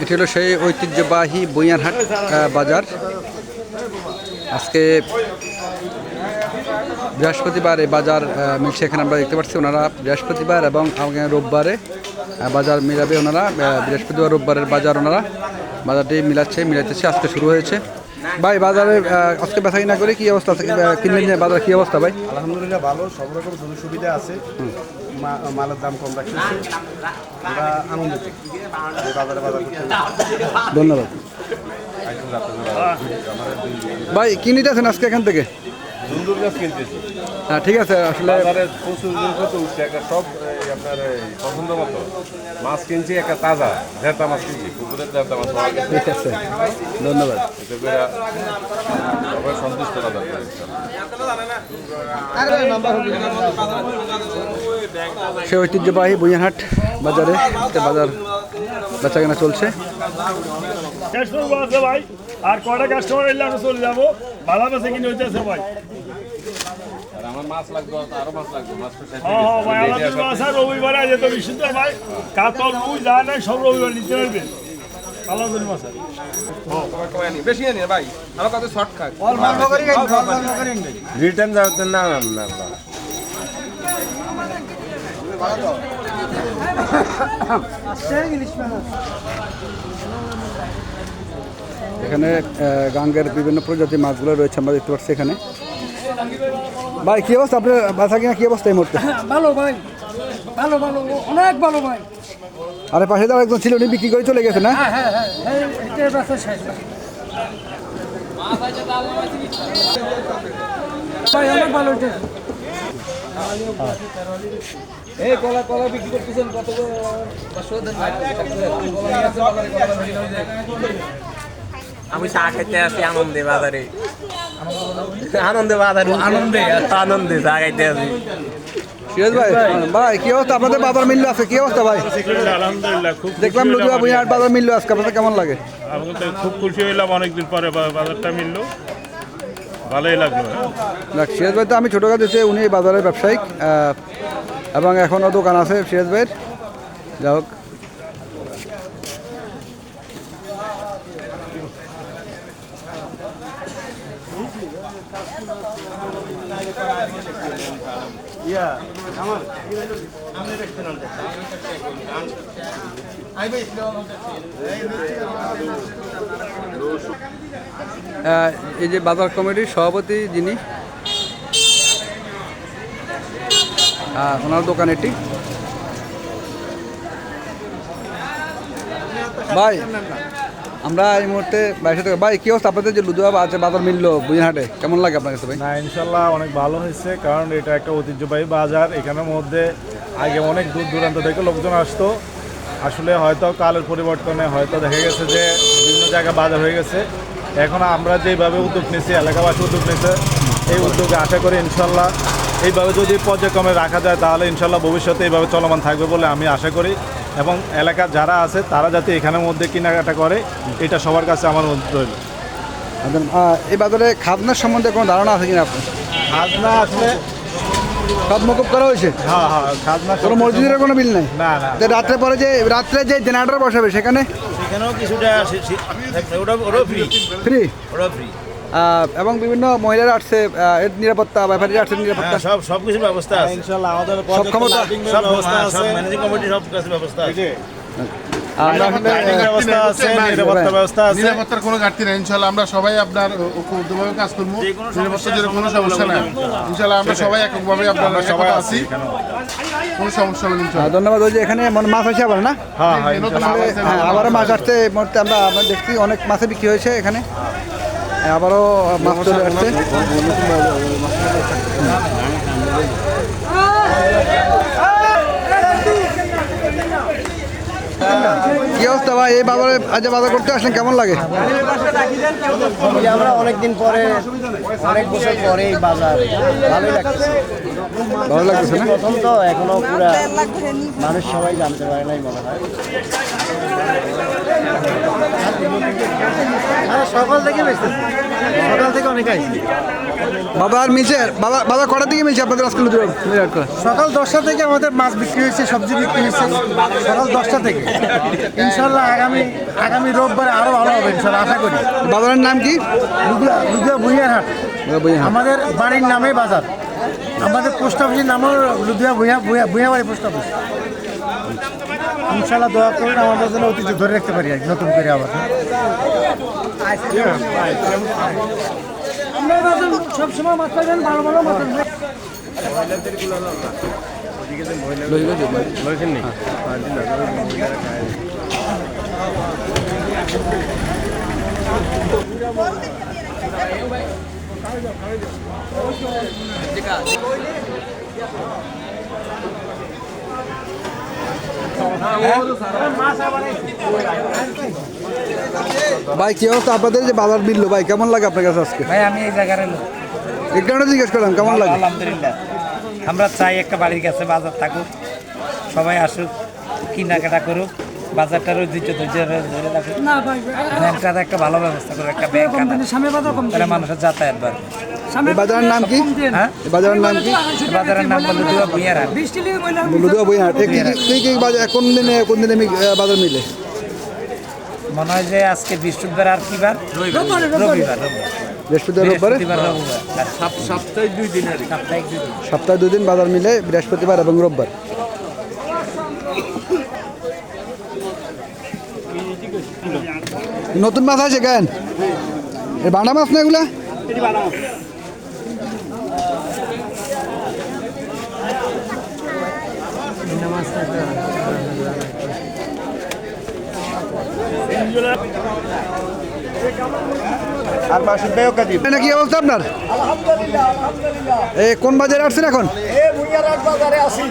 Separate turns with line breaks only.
এটি হলো সেই ঐতিহ্যবাহী বুইয়ারহাট বাজার। আজকে বৃহস্পতিবার এই বাজার মিলছে, এখানে আমরা দেখতে পাচ্ছি ওনারা বৃহস্পতিবার এবং রোববারে বাজার মিলাবে ওনারা। বৃহস্পতিবার রোববারের বাজার ওনারা বাজারটি মিলাইতেছে। আজকে শুরু হয়েছে। ভাই বাজারে আজকে বেচা কিনা করে কি অবস্থা আছে? কিনলেন বাজার কি অবস্থা ভাই?
আলহামদুলিল্লাহ ভালো, সব রকম সুযোগ সুবিধা আছে, মালের দাম কম রাখতেছে, আমরা আনন্দিত বাজারে বাজার করতে।
ধন্যবাদ ভাই। কি নিতেছেন আজকে এখান থেকে?
সুন্দর গাছ কিনতেছি।
হ্যাঁ ঠিক আছে। আসলে
প্রচুর জিনিস উঠছে, একটা সব আপনার পছন্দ মতো মাছ কিনছি, একটা তাজা জেতা মাছ কিনছি, পুকুরের জেতা মাছ।
ঠিক আছে, ধন্যবাদ।
সবাই সন্তুষ্ট বাজার।
সে ঐতিহ্যবাহী বুইয়ারহাট বাজারে বাজার বেচা কেনা চলছে।
ভাই আর কয়টা কাস্টমার এলে আমরা চলে যাবো, ভালো বেচা কিনে হইতেছে ভাই।
আমার মাছ লাগবে, আরো মাছ লাগবে।
ভাই আমাদের মাছ আর রবিবারে যেত বিশুদ্ধ ভাই, কাতল রুই যা নাই সব রবিবার নিতে পারবে। আল্লাহ মাছ
বেশি আনি ভাই, আমার কত শর্ট খায়
রিটার্ন যাওয়ার না
এখানে গাঙ্গের বিভিন্ন প্রজাতির মাছগুলো রয়েছে, আমরা দেখতে পাচ্ছি এখানে। ভাই কি অবস্থা আপনার বাসা কিনা, কি অবস্থা এই মুহূর্তে?
ভালো ভাই, ভালো ভালো, অনেক ভালো ভাই।
আরে পাশে দাঁড়া একজন ছিল, উনি বিক্রি করে চলে গেছে না?
এটার ব্যবসা শেষ ভাই, অনেক ভালো হইতেছে।
এই কলা কলা বিক্রি করতেছেন কত? আমি চা খাইতে আসি আনন্দে বাজারে, আনন্দে চা খাইতে আসি।
সিরাজ ভাই, ভাই কি অবস্থা আপনাদের? বাজার মিলল আছে, কি অবস্থা ভাই?
আলহামদুলিল্লাহ, খুব
দেখলাম লুধিয়া বুইয়ারহাট বাজার মিলল আজকে, আপনাদের কেমন লাগে?
আমি তো খুব খুশি হইলাম, অনেকদিন পরে বাজারটা মিললো, ভালোই লাগলো।
দেখ সিরাজ ভাই তো আমি ছোটো কাজ হচ্ছে, উনি বাজারের ব্যবসায়িক এবং এখনও দোকান আছে সিরাজ ভাইয়ের। যাই হোক, এই যে বাজার কমিটির সভাপতি যিনি, ওনার দোকান এটি। ভাই আমরা এই মুহূর্তে বাইশে টাকা। ভাই কি অবস্থা আপনাদের যে লুধিয়া আছে বাজার মিললো বুইয়ারহাটে, কেমন লাগে আপনার কাছে ভাই?
না ইনশাল্লাহ অনেক ভালো হয়েছে, কারণ এটা একটা ঐতিহ্যবাহী বাজার। এখানের মধ্যে আগে অনেক দূর দূরান্ত থেকে লোকজন আসতো। আসলে হয়তো কালের পরিবর্তনে হয়তো দেখা গেছে যে বিভিন্ন জায়গায় বাজার হয়ে গেছে। এখন আমরা যেভাবে উদ্যোগ নিয়েছি, এলাকাবাসী উদ্যোগ নিয়েছে, এই উদ্যোগে আশা করি ইনশাল্লাহ এইভাবে যদি পর্যায়ক্রমে রাখা যায় তাহলে ইনশাল্লাহ ভবিষ্যতে এইভাবে চলমান থাকবে বলে আমি আশা করি। এবং এলাকার যারা আছে তারা যাতে এখানের মধ্যে কেনাকাটা করে, এটা সবার কাছে আমার অনুরোধ রইল।
এই বাজারে খাজনার সম্বন্ধে কোনো ধারণা আছে কিনা আপনার?
খাজনা আসলে
সব মকুব করা হয়েছে?
হ্যাঁ খাজনা
কোনো মসজিদের কোনো বিল নেই?
না
রাত্রে পরে যে রাত্রে যে জেনারেটর বসাবে সেখানে
সেখানেও কিছুটা
ফ্রি, এবং বিভিন্ন মহিলারা আসছে, এর নিরাপত্তা, ব্যাপারীরা আসছে নিরাপত্তা,
সব কিছু ব্যবস্থা আছে ইনশাআল্লাহ। আমাদের
সব ক্ষমতা,
সব ব্যবস্থা আছে, ম্যানেজিং কমিটি সব কিছু ব্যবস্থা আছে।
নিরাপত্তার কোনো ঘাটতি নেই ইনশাল্লাহ। আমরা সবাই আপনার ঐক্যবদ্ধভাবে কাজ করবো, নিরাপত্তার কোনো সমস্যা নাই ইনশাল্লাহ। আমরা সবাই এককভাবে আপনারা সবাই আছি, কোনো সমস্যা নেই ইনশাল্লাহ।
ধন্যবাদ। ওই যে এখানে মাছ আছে আবার না? আবারও মাছ আসছে এই মুহূর্তে। আমরা দেখছি অনেক মাছে বিক্রি হয়েছে এখানে, আবারও মাছ চলে আসছে। কি অবস্থা ভাই, এই বাজারে আজ বাজার করতে আসলেন, কেমন লাগে?
আমরা অনেকদিন পরে, অনেক বছর পরে এই বাজার ভালোই লাগতেছে।
ভালো লাগতেছে না?
প্রথম তো এখনো পুরা মানুষ সবাই জানতে পারে নাই মনে হয়। সকাল থেকে বেশি, সকাল থেকে অনেক আইছে।
বাজার মিলছে বাজার কটার দিকে মিলছে আপনাদের আজকে লুচি
সকাল 10টা থেকে আমাদের মাছ বিক্রি হয়েছে, সবজি বিক্রি হয়েছে সকাল 10টা থেকে। ইনশাল্লাহ আগামী রোববারে আরো ভালো হবে ইনশাল্লাহ, আশা করি।
বাজারের নাম কি?
লুধিয়া ভুঁইয়ারহাট, আমাদের বাড়ির নামে বাজার। আমাদের পোস্ট অফিসের নামও লুধিয়া ভুঁইয়াবাড়ি পোস্ট অফিস। ইনশাল্লাহ দোয়া করুন আমাদের জন্য ঐতিহ্য ধরে রাখতে পারি আর কি, নতুন করে আবার। সবসময় মাছ পাইবেন, ভালো ভালো মাছ।
ভাই কি অবস্থা আপনাদের যে বাজার মিললো ভাই, কেমন লাগে আপনার কাছে আজকে?
ভাই আমি এই জায়গার লোক,
এই কারণে জিজ্ঞেস করলাম কেমন লাগে।
আলহামদুলিল্লাহ আমরা চাই একটা বাড়ির কাছে বাজার থাকুক, সবাই আসুক, কেনাকাটা করুক, বাজারটার ঐতিহ্য ধরে রাখুক। ব্যাংকটার একটা ভালো ব্যবস্থা করুক, একটা ব্যাংক তাহলে মানুষের যাতায়াত বাড়বে।
এই বাজারের নাম কি?
হ্যাঁ,
এই বাজারের নাম কি?
বাজারের নাম বলতে লুধিয়া ভুঁইয়ারহাট।
লুধিয়া বইহাট। কি বাজার কোন দিনে বাজার মিলে?
মনে হয় যে আজকে বৃহস্পতিবার আর কি বার? রবিবার।
বৃহস্পতিবার রোববারে
রবিবার
সপ্তাহে 2 দিন আর
সপ্তাহে 2 দিন বাজার মিলে, বৃহস্পতিবার এবং রোববার। নতুন মাছ আছে কেন? এই বাটা মাছ না এগুলা?
আর মাসের বেয়কা দিব।
এটা কি অবস্থা আপনার? এই কোন বাজারে আসছেন এখন?
বাজারে আছি।